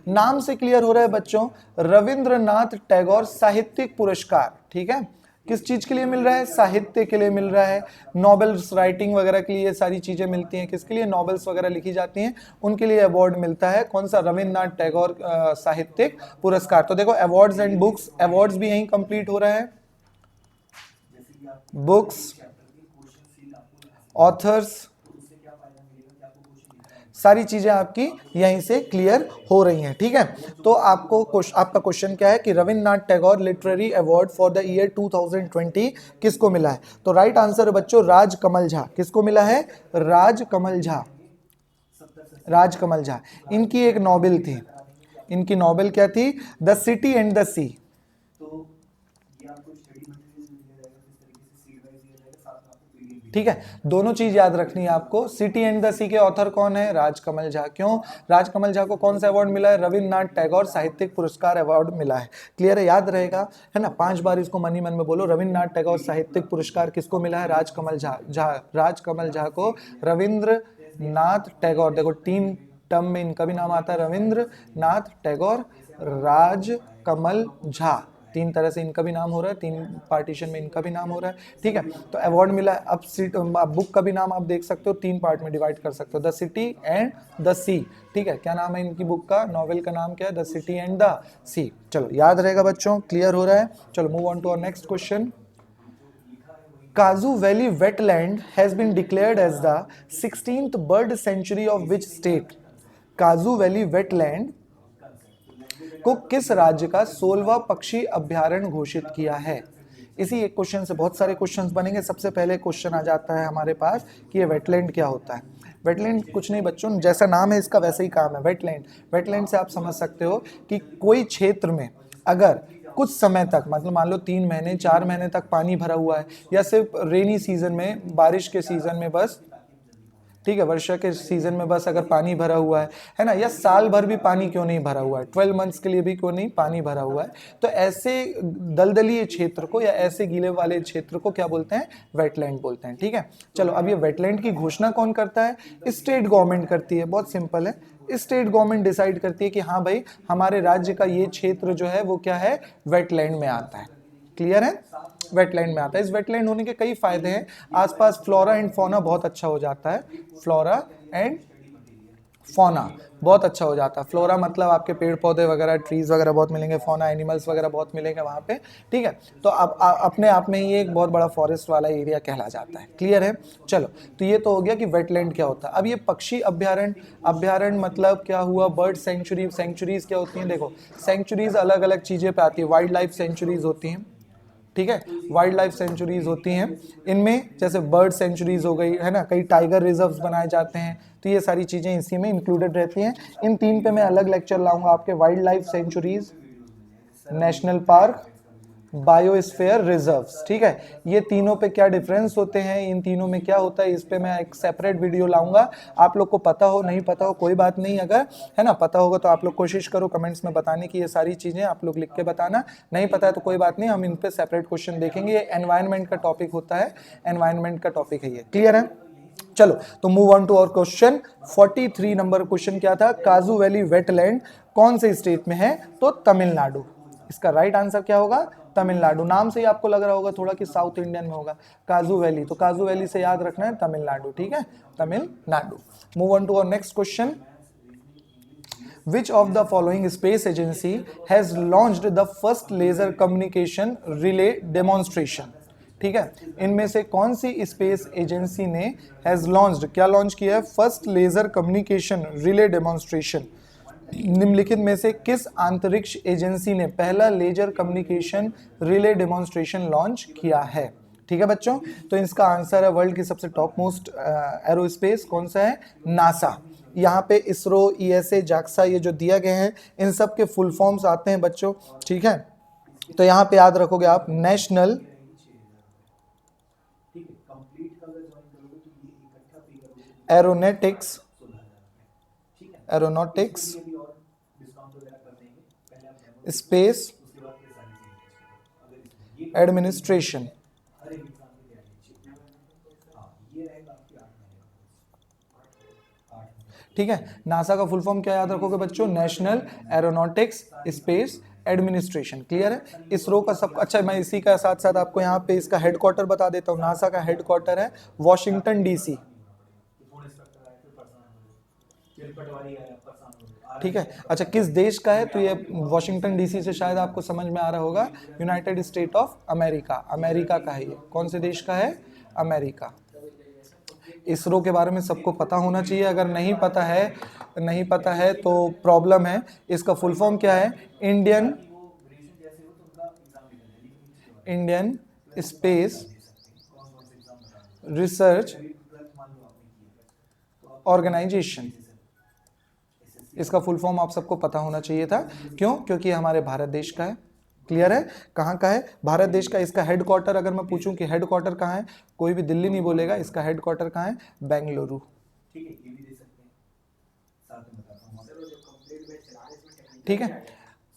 नाम से क्लियर हो रहा है बच्चों, रविंद्रनाथ टैगोर साहित्यिक पुरस्कार। ठीक है, किस चीज के लिए मिल रहा है? साहित्य के लिए मिल रहा है। नॉवेल्स राइटिंग वगैरह के लिए ये सारी चीजें मिलती हैं। किसके लिए? नॉवेल्स वगैरह लिखी जाती हैं, उनके लिए अवार्ड मिलता है। कौन सा? रविंद्रनाथ टैगोर साहित्यिक पुरस्कार। तो देखो, अवार्ड्स एंड बुक्स, अवार्ड्स भी यहीं कंप्लीट हो रहा है, बुक्स, ऑथर्स, सारी चीजें आपकी यहीं से क्लियर हो रही हैं, ठीक है। तो आपका क्वेश्चन क्या है कि Rabindranath Tagore literary award for the year 2020 किसको मिला है? तो राइट आंसर है बच्चों राजकमल झा। किसको मिला है? राजकमल झा। राजकमल झा। इनकी एक नॉवेल थी, इनकी नॉवेल क्या थी? द सिटी एंड द सी। ठीक है, दोनों चीज याद रखनी है आपको। सिटी एंड द सी के ऑथर कौन है? राजकमल झा। क्यों? राजकमल झा को कौन सा अवार्ड मिला है? रविन्द्रनाथ टैगोर साहित्यिक पुरस्कार अवार्ड मिला है। क्लियर है? याद रहेगा, है ना? 5 बार इसको मन ही मन में बोलो। रविन्द्रनाथ टैगोर साहित्यिक पुरस्कार किसको मिला है? राजकमल झा। राजकमल झा को रविन्द्रनाथ टैगोर, देखो 3 टर्म में इनका भी नाम आता है, रविन्द्रनाथ टैगोर, राजकमल झा। 3 तरह से इनका भी नाम हो रहा है, 3 पार्टीशन में इनका भी नाम हो रहा है, ठीक है। तो अवार्ड मिला है। अब बुक का भी नाम आप देख सकते हो, 3 पार्ट में डिवाइड कर सकते हो, द सिटी एंड द सी। ठीक है, क्या नाम है इनकी बुक का? नॉवेल का नाम क्या है? The city and the sea. चलो याद रहेगा बच्चों, क्लियर हो रहा है। चलो move on to our next question. Kazu Valley wetland has been declared as the 16th bird sanctuary of which state? काजू वैली वेटलैंड को किस राज्य का 16वां पक्षी अभ्यारण्य घोषित किया है? इसी एक क्वेश्चन से बहुत सारे क्वेश्चंस बनेंगे। सबसे पहले क्वेश्चन आ जाता है हमारे पास कि ये वेटलैंड क्या होता है। वेटलैंड कुछ नहीं बच्चों, जैसा नाम है इसका वैसे ही काम है। वेटलैंड, वेटलैंड से आप समझ सकते हो कि कोई क्षेत्र में अगर कुछ समय तक, मतलब मान लो 3 महीने 4 महीने तक पानी भरा हुआ है, या सिर्फ रेनी सीजन में, बारिश के सीजन में बस, ठीक है, वर्षा के सीजन में बस अगर पानी भरा हुआ है ना, या साल भर भी पानी क्यों नहीं भरा हुआ है, 12 मंथ्स के लिए भी क्यों नहीं पानी भरा हुआ है, तो ऐसे दलदलीय क्षेत्र को या ऐसे गीले वाले क्षेत्र को क्या बोलते हैं? वेटलैंड बोलते हैं, ठीक है। चलो, अब ये वेटलैंड की घोषणा कौन करता है? स्टेट गवर्नमेंट करती है। बहुत सिंपल है, स्टेट गवर्नमेंट डिसाइड करती है कि हाँ भाई, हमारे राज्य का ये क्षेत्र जो है वो क्या है? वेटलैंड में आता है। क्लियर है? वेटलैंड में आता है। इस वेटलैंड होने के कई फायदे हैं। आसपास फ्लोरा एंड फौना बहुत अच्छा हो जाता है। फ्लोरा एंड फौना बहुत अच्छा हो जाता है। फ्लोरा मतलब आपके पेड़ पौधे वगैरह, ट्रीज वगैरह बहुत मिलेंगे, फौना एनिमल्स वगैरह बहुत मिलेंगे वहाँ पे, ठीक है। तो अब अपने आप में ही एक बहुत बड़ा फॉरेस्ट वाला एरिया कहला जाता है। क्लियर है? चलो, तो ये तो हो गया कि वेटलैंड क्या होता है। अब ये पक्षी अभ्यारण्य, अभ्यारण्य मतलब क्या हुआ? Bird sanctuary. सेंचुरीज क्या होती हैं? देखो, सेंचुरीज अलग अलग चीज़ें पे आती है। वाइल्ड लाइफ सेंचुरीज होती हैं, ठीक है, वाइल्ड लाइफ सेंचुरीज होती हैं। इनमें जैसे बर्ड सेंचुरीज हो गई, है ना, कई टाइगर रिजर्व्स बनाए जाते हैं, तो ये सारी चीज़ें इसी में इंक्लूडेड रहती हैं। इन 3 पे मैं अलग लेक्चर लाऊंगा आपके। Wild life sanctuaries, national park, biosphere reserves, ठीक है। ये तीनों पे क्या डिफरेंस होते हैं, इन तीनों में क्या होता है, इस पे मैं एक सेपरेट वीडियो लाऊंगा। आप लोग को पता हो नहीं पता हो कोई बात नहीं, अगर है ना पता होगा तो आप लोग कोशिश करो कमेंट्स में बताने की, ये सारी चीजें आप लोग लिख के बताना। नहीं पता है तो कोई बात नहीं, हम इन पे सेपरेट क्वेश्चन देखेंगे। ये एनवायरनमेंट का टॉपिक होता है, एनवायरनमेंट का टॉपिक है ये। क्लियर है? चलो, तो मूव ऑन टू और क्वेश्चन। 43 नंबर क्वेश्चन क्या था? काजू वैली वेटलैंड कौन से स्टेट में है? तो तमिलनाडु। इसका राइट आंसर क्या होगा? तमिलनाडु। नाम से ही आपको लग रहा होगा थोड़ा कि साउथ इंडियन में होगा। काजू वैली, तो काजू वैली से याद रखना है तमिलनाडु, ठीक है, Tamil Nadu. Move on to our next question. Which of the following space agency has launched the first laser communication relay demonstration? ठीक है, इनमें से कौन सी स्पेस एजेंसी ने हैज लॉन्च्ड, क्या लॉन्च किया है? First laser communication relay demonstration. निम्नलिखित में से किस अंतरिक्ष एजेंसी ने पहला laser communication relay demonstration launch किया है? ठीक है बच्चों, तो इसका आंसर है वर्ल्ड की सबसे टॉप मोस्ट एरोस्पेस, कौन सा है? नासा। यहाँ पे इसरो, ईएसए, जाक्सा, ये जो दिया गए हैं इन सब के फुल फॉर्म्स आते हैं बच्चों, ठीक है। तो यहाँ पे याद रखोगे आप नेशनल एरोनॉटिक्स स्पेस एडमिनिस्ट्रेशन। ठीक है, नासा का फुल फॉर्म क्या याद रखोगे बच्चों? National aeronautics space administration. Clear है? इसरो का सब अच्छा, मैं इसी का साथ साथ आपको यहाँ पे इसका हेडक्वार्टर बता देता हूँ। नासा का हेडक्वार्टर है वॉशिंगटन डीसी, ठीक है। अच्छा, किस देश का है? तो ये वॉशिंगटन डीसी से शायद आपको समझ में आ रहा होगा, United state of America, America का है ये। कौन से देश का है? अमेरिका। इसरो के बारे में सबको पता होना चाहिए, अगर नहीं पता है तो प्रॉब्लम है। इसका फुल फॉर्म क्या है? Indian space research organisation. इसका फुल फॉर्म आप सबको पता होना चाहिए था। क्यों? क्योंकि हमारे भारत देश का है। क्लियर है? कहाँ का है? भारत देश का। इसका हेडक्वार्टर अगर मैं पूछूं कि हेडक्वार्टर कहाँ है, कोई भी दिल्ली नहीं बोलेगा, इसका हेडक्वार्टर कहाँ है? बेंगलुरु। ठीक है,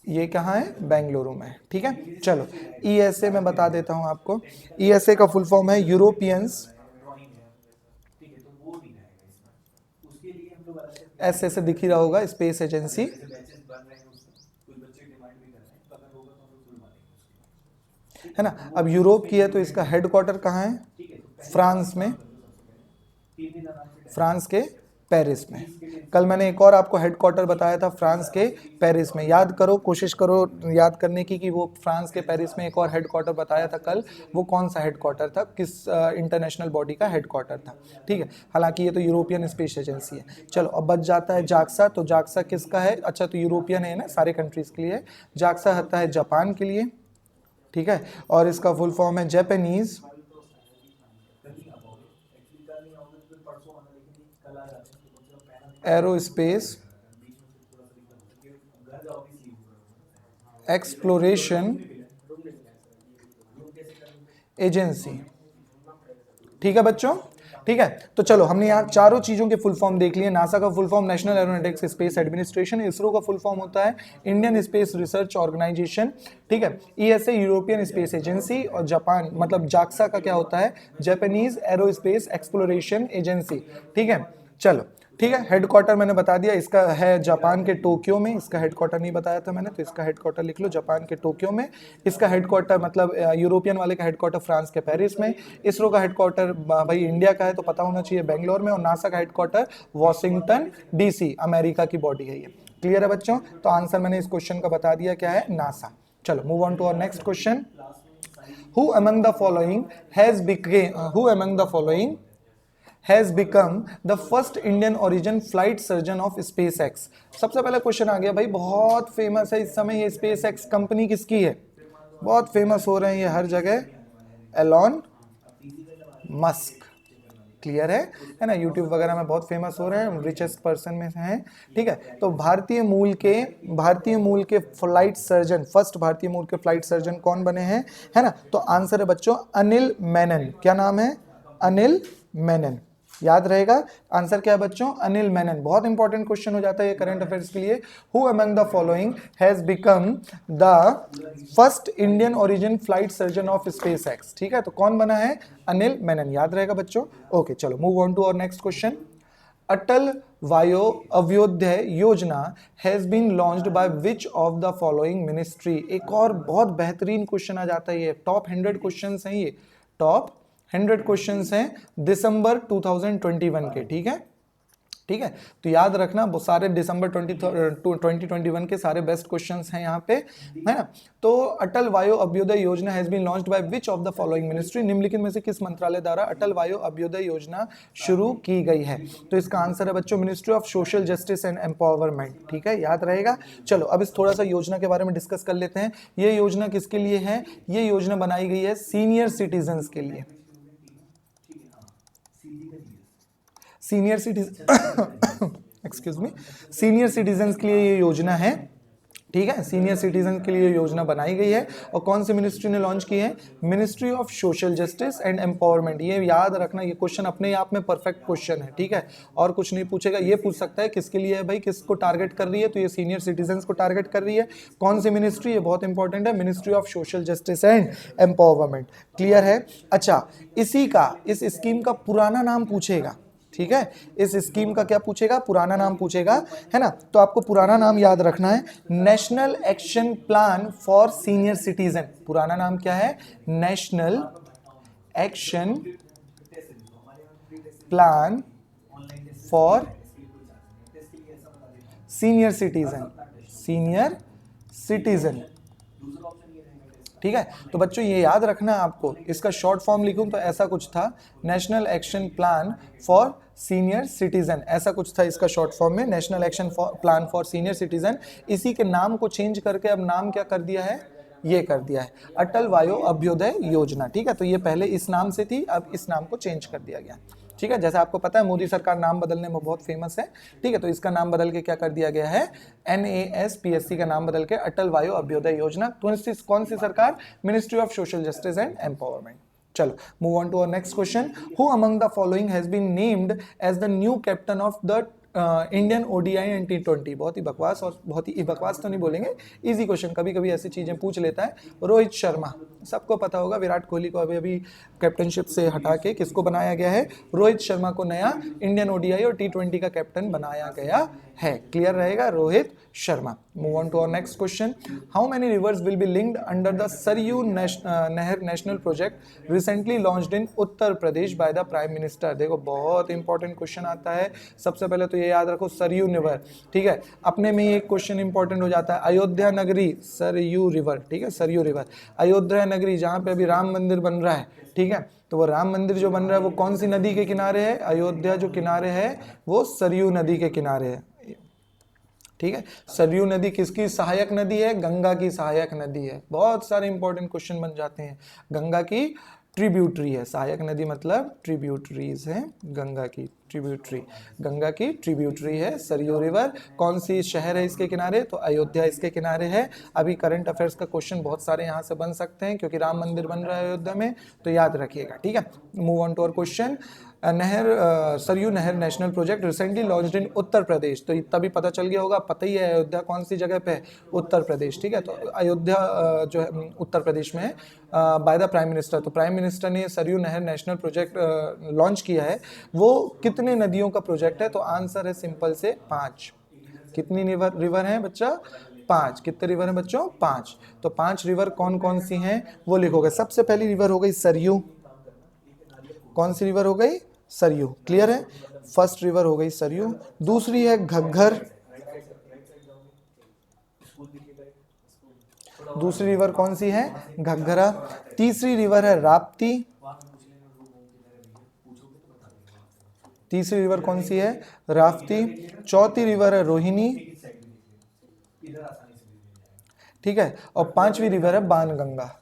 ये कहाँ है? बेंगलुरु में। ठीक है, चलो ईएसए में बता देता हूं आपको। ईएसए का फुल फॉर्म है यूरोपियंस, ऐसे दिख ही रहा होगा, स्पेस एजेंसी। है ना? अब यूरोप की है तो इसका हेडक्वार्टर कहाँ है? फ्रांस में, फ्रांस के पेरिस में। कल मैंने एक और आपको हेडक्वार्टर बताया था फ्रांस के पेरिस में। याद करो, कोशिश करो याद करने की कि वो फ्रांस के पेरिस में एक और हेडक्वार्टर बताया था कल, वो कौन सा हेडक्वार्टर था, किस इंटरनेशनल बॉडी का हेडक्वार्टर था। ठीक है, हालांकि ये तो यूरोपियन स्पेस एजेंसी है। चलो अब बच जाता है जाक्सा। तो जाक्सा किसका है? अच्छा, तो यूरोपियन है ना, सारे कंट्रीज के लिए। जाक्सा आता है जापान के लिए। ठीक है, और इसका फुल फॉर्म है जापानीज एरोस्पेस एक्सप्लोरेशन एजेंसी। ठीक है बच्चों? ठीक है, तो चलो हमने यहाँ चारों चीजों के फुल फॉर्म देख लिए। नासा का full form national aeronautics space administration, ISRO का फुल फॉर्म होता है इंडियन स्पेस रिसर्च ऑर्गेनाइजेशन। ठीक है, ईएसए यूरोपियन स्पेस एजेंसी, और जापान मतलब जाक्सा का क्या होता है? Japanese aerospace exploration agency. ठीक है, चलो ठीक है। हेडक्वार्टर मैंने बता दिया, इसका है जापान के टोक्यो में। इसका हेडक्वार्टर नहीं बताया था मैंने, तो इसका हेडक्वार्टर लिख लो, जापान के टोक्यो में। इसका हेडक्वार्टर मतलब यूरोपियन वाले का हेडक्वार्टर फ्रांस के पेरिस में। इसरो का हेडक्वार्टर भाई इंडिया का है तो पता होना चाहिए, बेंगलोर में। और नासा का हेडक्वार्टर वॉशिंगटन डीसी, अमेरिका की बॉडी है ये। क्लियर है बच्चों? तो आंसर मैंने इस क्वेश्चन का बता दिया, क्या है? नासा। चलो move on to our next question. Who among the following has become the first Indian origin flight surgeon of SpaceX? सबसे पहला क्वेश्चन आ गया भाई, बहुत फेमस है इस समय ये SpaceX कंपनी किसकी है? बहुत फेमस हो रहे हैं ये हर जगह, एलॉन मस्क। क्लियर है ना? यूट्यूब वगैरह में बहुत फेमस हो रहे हैं, रिचेस्ट पर्सन में से हैं। ठीक है, तो भारतीय मूल के फ्लाइट सर्जन, फर्स्ट भारतीय मूल के फ्लाइट सर्जन कौन बने हैं? है ना? तो आंसर है बच्चों अनिल मेनन। क्या नाम है? अनिल मेनन। याद रहेगा आंसर क्या है बच्चों? अनिल मेनन। बहुत इंपॉर्टेंट क्वेश्चन हो जाता है ये करंट अफेयर्स के लिए। Who among the following has become the first Indian origin flight surgeon of SpaceX? ठीक है, तो कौन बना है? अनिल मेनन। याद रहेगा बच्चों? ओके, चलो move on to our next question. Atal Vayo Abhyuday Yojana has been launched by which of the following ministry? एक और बहुत बेहतरीन क्वेश्चन आ जाता है ये, टॉप 100 क्वेश्चंस हैं ये, टॉप 100 क्वेश्चंस हैं दिसंबर 2021 के। ठीक है, ठीक है, तो याद रखना वो सारे दिसंबर 2021 के सारे बेस्ट क्वेश्चंस हैं यहाँ पे, है ना? तो अटल Vayo Abhyuday Yojana has been launched by which of the following ministry? निम्नलिखित में से किस मंत्रालय द्वारा अटल वायो अभ्युदय योजना शुरू की गई है? तो इसका आंसर है बच्चों ministry of social justice and empowerment. ठीक है, याद रहेगा। चलो अब इस थोड़ा सा योजना के बारे में डिस्कस कर लेते हैं। ये योजना किसके लिए है? ये योजना बनाई गई है सीनियर सिटीजन के लिए। Senior citizen excuse me, senior citizen के लिए ये योजना है। ठीक है, सीनियर सिटीजन के लिए योजना बनाई गई है। और कौन सी मिनिस्ट्री ने लॉन्च की है? Ministry of social justice and empowerment. ये याद रखना, ये क्वेश्चन अपने आप में परफेक्ट क्वेश्चन है। ठीक है, और कुछ नहीं पूछेगा, ये पूछ सकता है किसके लिए है भाई, किसको टारगेट कर रही है? तो ये सीनियर सिटीजन को टारगेट कर रही है। कौन सी मिनिस्ट्री? ये बहुत इंपॉर्टेंट है, ministry of social justice and empowerment. Clear है? अच्छा, इसी का, इस स्कीम का पुराना नाम पूछेगा। ठीक है, इस स्कीम का क्या पूछेगा? पुराना नाम पूछेगा, है ना? तो आपको पुराना नाम याद रखना है, national action plan for senior citizen. पुराना नाम क्या है? National action plan for senior citizen. Senior citizen. ठीक है। तो बच्चों ये याद रखना है आपको, इसका शॉर्ट फॉर्म लिखूं तो ऐसा कुछ था, national action plan for senior citizen, ऐसा कुछ था इसका शॉर्ट फॉर्म में, national action plan for senior citizen. इसी के नाम को चेंज करके अब नाम क्या कर दिया है, ये कर दिया है अटल वायो अभ्युदय योजना। ठीक है, तो ये पहले इस नाम से थी, अब इस नाम को चेंज कर दिया गया। ठीक है, जैसे आपको पता है मोदी सरकार नाम बदलने में बहुत फेमस है। ठीक है, तो इसका नाम बदल के क्या कर दिया गया है, NASPSC का नाम बदल के अटल वायो अभ्युदय योजना। कौन सी सरकार, ministry of social justice and empowerment. चलो move on to our next question. Who among the following has been named as the new captain of the Indian ODI and T20। बहुत ही बकवास, और बहुत ही बकवास तो नहीं बोलेंगे, इजी क्वेश्चन, कभी कभी ऐसी चीजें पूछ लेता है। रोहित शर्मा, सबको पता होगा, विराट कोहली को अभी अभी कैप्टनशिप से हटा के किसको बनाया गया है, रोहित शर्मा को नया इंडियन ODI और T20 का कैप्टन बनाया गया है। क्लियर रहेगा, Rohit Sharma. Move on to our next question. How many rivers will be linked under the Saryu Nahar national project recently launched in Uttar Pradesh by the prime minister. देखो बहुत इंपॉर्टेंट क्वेश्चन आता है। सबसे पहले तो ये याद रखो, सरयू रिवर। ठीक है, अपने में एक क्वेश्चन इंपॉर्टेंट हो जाता है, अयोध्या नगरी सरयू रिवर। ठीक है, सरयू रिवर, अयोध्या नगरी जहाँ पे अभी राम मंदिर बन रहा है। ठीक है, तो वो राम मंदिर जो बन रहा है वो कौन सी नदी के किनारे है, अयोध्या जो किनारे है वो सरयू नदी के किनारे है। ठीक है, सरयू नदी किसकी सहायक नदी है, गंगा की सहायक नदी है। बहुत सारे इंपॉर्टेंट क्वेश्चन बन जाते हैं। गंगा की ट्रिब्यूटरी है, सहायक नदी मतलब ट्रिब्यूटरीज है, गंगा की ट्रिब्यूटरी, गंगा की ट्रिब्यूटरी है सरयू रिवर। कौन सी शहर है इसके किनारे, तो अयोध्या इसके किनारे है। अभी करंट अफेयर्स का क्वेश्चन बहुत सारे यहाँ से बन सकते हैं क्योंकि राम मंदिर बन रहा है अयोध्या में, तो याद रखिएगा। ठीक है, move on to our question. Saryu Nahar national project recently launched in Uttar Pradesh. तो तभी पता चल गया होगा, पता ही है अयोध्या कौन सी जगह पे है, उत्तर प्रदेश। ठीक है, तो अयोध्या जो है उत्तर प्रदेश में है, बाय द प्राइम मिनिस्टर। तो प्राइम मिनिस्टर ने Saryu Nahar national project launch किया है। वो कितने नदियों का प्रोजेक्ट है, तो आंसर है सिंपल से 5। कितनी रिवर है बच्चा, 5। कितने रिवर हैं बच्चों, 5। तो 5 रिवर कौन कौन सी हैं वो लिखोगे। सबसे पहली रिवर हो गई सरयू, कौन सी रिवर हो गई, सरयू। क्लियर है, फर्स्ट रिवर हो गई सरयू। दूसरी है घग्गर, दूसरी रिवर कौन सी है, घग्गरा। तीसरी रिवर है राप्ती, तीसरी रिवर कौन सी है, राप्ती। चौथी रिवर है रोहिणी। ठीक है, और 5वीं रिवर है बाणगंगा।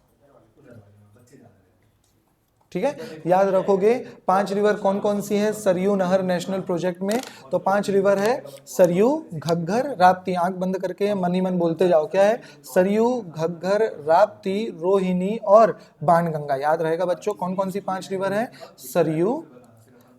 ठीक है, याद रखोगे 5 रिवर कौन कौन सी है सरयू नहर नेशनल प्रोजेक्ट में। तो 5 रिवर है सरयू, घग्गर, राप्ती। आंख बंद करके मन ही मन बोलते जाओ, क्या है, सरयू, घग्गर, राप्ती, रोहिणी और बाणगंगा। याद रहेगा बच्चों, कौन कौन सी 5 रिवर है, सरयू,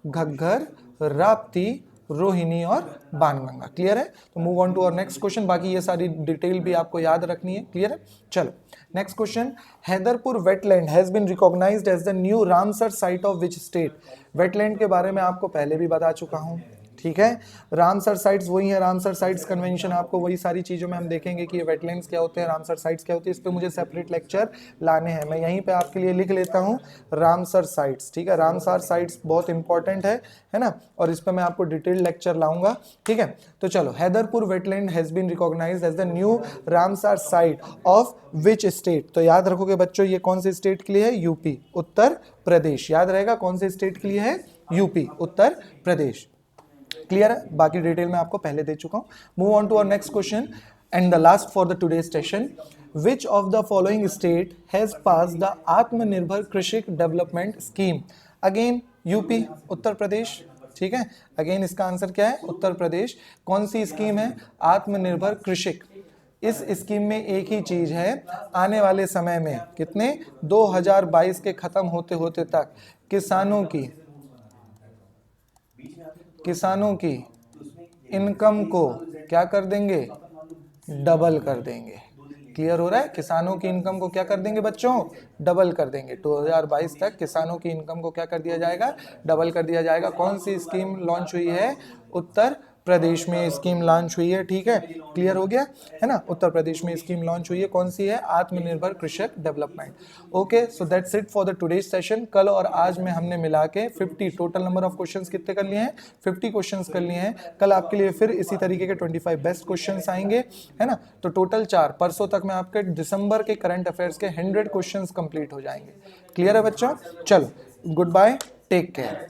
घग्गर, राप्ती, रोहिणी और बाणगंगा। क्लियर है, तो move on to our next question. बाकी ये सारी डिटेल भी आपको याद रखनी है। क्लियर है, चलो next question. Haiderpur wetland has been recognised as the new Ramsar site of which state. Wetland के बारे में आपको पहले भी बता चुका हूं। ठीक है, रामसर साइट्स वही है, रामसर साइट्स कन्वेंशन, आपको वही सारी चीज़ों में हम देखेंगे कि ये वेटलैंड्स क्या होते हैं, रामसर साइट्स क्या होती है। इस पे मुझे सेपरेट लेक्चर लाने हैं, मैं यहीं पे आपके लिए लिख लेता हूँ रामसर साइट्स। ठीक है, रामसर साइट्स बहुत इंपॉर्टेंट है ना, और इस पे मैं आपको डिटेल लेक्चर लाऊंगा। ठीक है, तो चलो, Haiderpur wetland has been recognised as the new Ramsar site of which state. तो याद रखोगे बच्चों, ये कौन से स्टेट के लिए है, यूपी, उत्तर प्रदेश। याद रहेगा कौन से स्टेट के लिए है, यूपी, उत्तर प्रदेश। क्लियर है, बाकी डिटेल में आपको पहले दे चुका हूं। Move on to our next question and the last for the today session. Which of the following state has pass the Atmanirbhar Krishi development scheme. Again UP, Uttar Pradesh. ठीक है, अगेन इसका आंसर क्या है, उत्तर प्रदेश। कौन सी स्कीम है, आत्मनिर्भर कृषक। इस स्कीम में एक ही चीज है, आने वाले समय में कितने 2022 के खत्म होते होते तक किसानों की इनकम को क्या कर देंगे, डबल कर देंगे। क्लियर हो रहा है, किसानों की इनकम को क्या कर देंगे बच्चों, डबल कर देंगे। 2022 तक किसानों की इनकम को क्या कर दिया जाएगा, डबल कर दिया जाएगा। कौन सी स्कीम लॉन्च हुई है, उत्तर प्रदेश में स्कीम लॉन्च हुई है, ठीक है, क्लियर हो गया है ना। उत्तर प्रदेश में स्कीम लॉन्च हुई है, कौन सी है, आत्मनिर्भर कृषक development. Okay, so that's it for the today's session. कल और आज में हमने मिला के 50 टोटल नंबर ऑफ क्वेश्चंस कितने कर लिए हैं, 50 क्वेश्चंस कर लिए हैं। कल आपके लिए फिर इसी तरीके के 25 बेस्ट क्वेश्चंस आएंगे, है ना। तो टोटल 4, परसों तक में आपके दिसंबर के करंट अफेयर्स के 100 क्वेश्चंस कंप्लीट हो जाएंगे। क्लियर है बच्चों, चलो गुड बाय, टेक केयर।